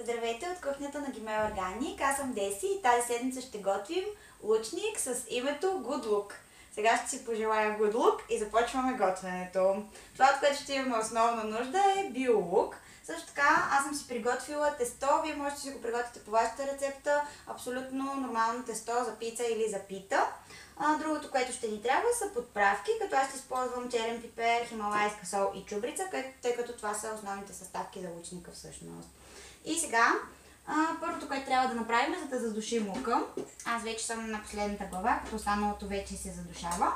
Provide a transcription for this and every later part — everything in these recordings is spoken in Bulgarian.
Здравейте от кухнята на Гимел Органик. Аз съм Деси и тази седмица ще готвим лучник с името Good Look. Сега ще си пожелая Good Look и започваме готвенето. Това, от което ще имаме основна нужда, е биолук. Също така аз съм си приготвила тесто. Вие можете да си го приготвите по вашата рецепта. Абсолютно нормално тесто за пица или за пита. Другото, което ще ни трябва, са подправки, като аз ще използвам черен пипер, хималайска сол и чубрица, тъй като това са основните съставки за лучника всъщност. И сега, първото, което трябва да направим, за да задушим лука. Аз вече съм на последната глава, като останалото вече се задушава.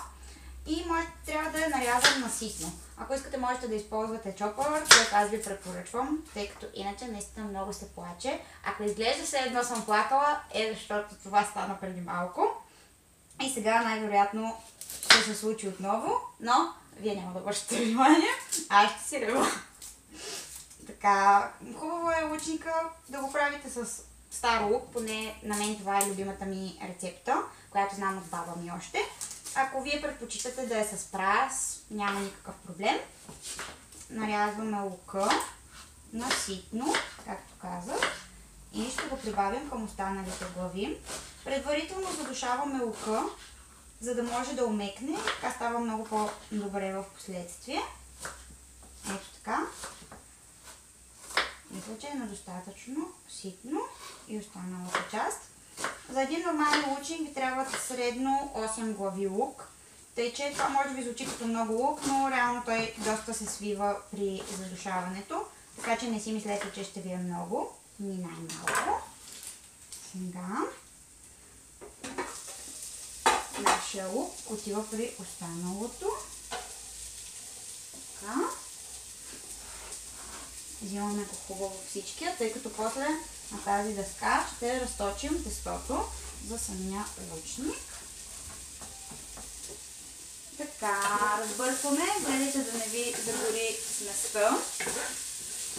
И трябва да я нарязам на ситно. Ако искате, можете да използвате чопър, което аз ви препоръчвам, тъй като иначе наистина много се плаче. Ако изглежда все едно съм плакала, защото това стана преди малко. И сега най-вероятно ще се случи отново, но вие няма да обръщате внимание, аз ще си рева. Така, хубаво е лучника да го правите с стар лук, поне на мен това е любимата ми рецепта, която знам от баба ми още. Ако вие предпочитате да е с прас, няма никакъв проблем. Нарязваме лука на ситно, както казах, и ще го прибавим към останалите глави. Предварително задушаваме лука, за да може да омекне, така става много по-добре в последствие. Ето така. Мисля, че е на достатъчно ситно и останалата част. За един нормален лучник ви трябва средно 8 глави лук. Тъй, че това може да ви звучи като много лук, но реално той доста се свива при задушаването. Така че не си мислете, че ще ви е много, ни най-малко. Сега нашия лук отива при останалото. Така. Взимаме го хубаво всички, тъй като после на тази дъска ще разточим тестото за самия лучник. Така, разбъркваме, гледайте да не ви загори сместа.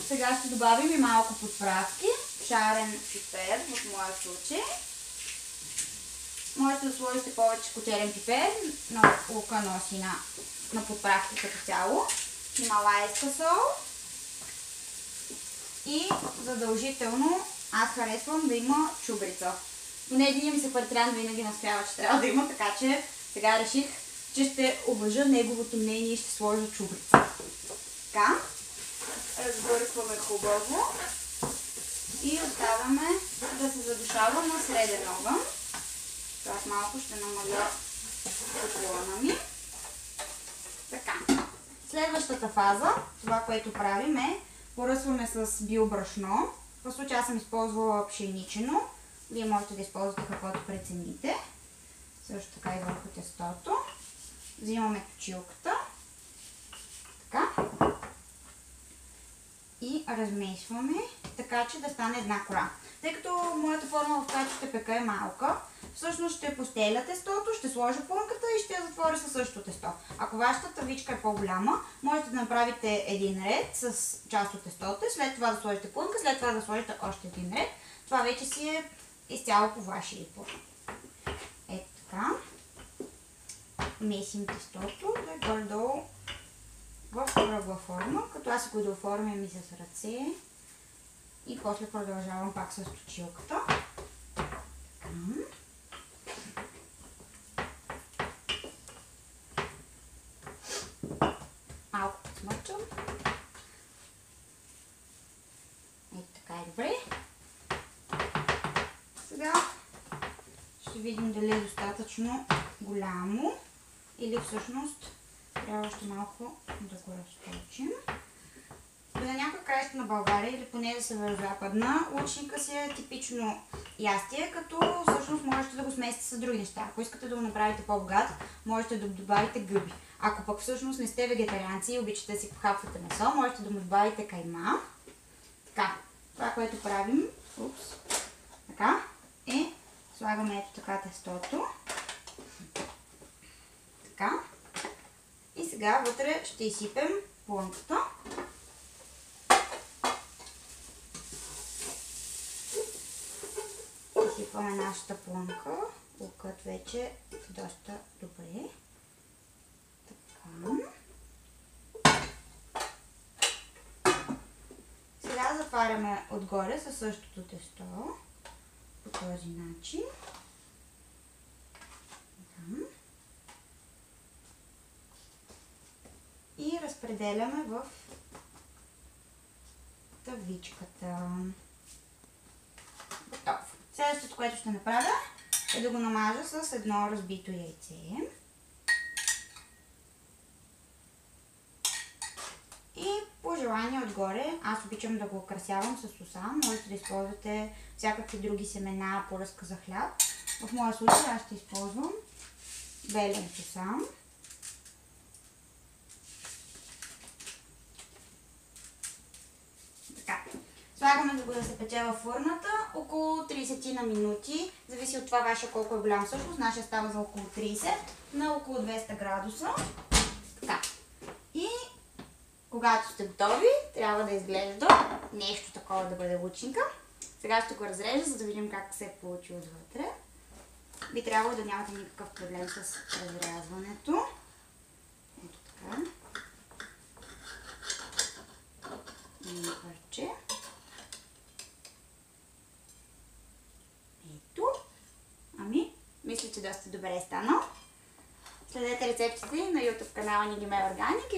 Сега ще добавим и малко подправки. Шарен пипер в моя случай. Можете да сложите повече черен пипер, но лука носи на подправки като цяло. Хималайска сол. И задължително аз харесвам да има чубрица. Поне един ми секретарят винаги настоява, че трябва да има, така че сега реших, че ще уважа неговото мнение и ще сложа чубрица. Така, разбъркваме хубаво и оставяме да се задушава на среден огън. Аз малко ще намаля котлона ми. Така, следващата фаза, това, което правим е поръсваме с биобрашно. В случая аз съм използвала пшеничено. Вие можете да използвате каквото прецените. Също така и върху тестото. Взимаме точилката. Така. И размесваме, така че да стане една кора. Тъй като моята форма, в която ще пека, е малка, всъщност ще постеля тестото, ще сложа плънката и ще я затворя със същото тесто. Ако вашата тавичка е по-голяма, можете да направите един ред с част от тестото, след това да сложите плънка, след това да сложите още един ред. Това вече си е изцяло по вашия избор. Ето така. Месим тестото, да е горе-долу в кръгла форма, като аз го дооформям и с ръце и после продължавам пак с точилката. Така. Малко подсмърчам. Ето така е добре. Сега ще видим дали е достатъчно голямо или всъщност трябва още малко да го разточим. За някои краища на България или поне за северо-западна, лучника си е типично ястие, като всъщност можете да го смесите с други неща. Ако искате да го направите по-богат, можете да добавите гъби. Ако пък всъщност не сте вегетарианци и обичате да си похапвате месо, можете да му добавите кайма. Така, това, което правим, така, е слагаме ето така тестото. Така. И сега вътре ще изсипем плънката. Изсипваме нашата плънка. Лукът вече е доста добре. Така. Сега затваряме разпределяме отгоре със същото тесто. По този начин. И разпределяме в тавичката. Готово. Следващото, което ще направя, е да го намажа с едно разбито яйце. И по желание отгоре, аз обичам да го украсявам с сусам. Можете да използвате всякакви други семена, поръзка за хляб. В моя случай аз ще използвам белен сусам. Така. Слагаме го да се пече във фурната около 30 на минути. Зависи от това ваше колко е голям всъщност. Нашия става за около 30 на около 200 градуса. Така. И когато сте готови, трябва да изглежда нещо такова да бъде лучинка. Сега ще го разрежа, за да видим как се е получил отвътре. Би трябвало да нямате никакъв проблем с разрязването. Ето така. И парче. Ето. Ами, мисля, че доста добре е станал. Следете рецептите на YouTube канала Нигимел Органик и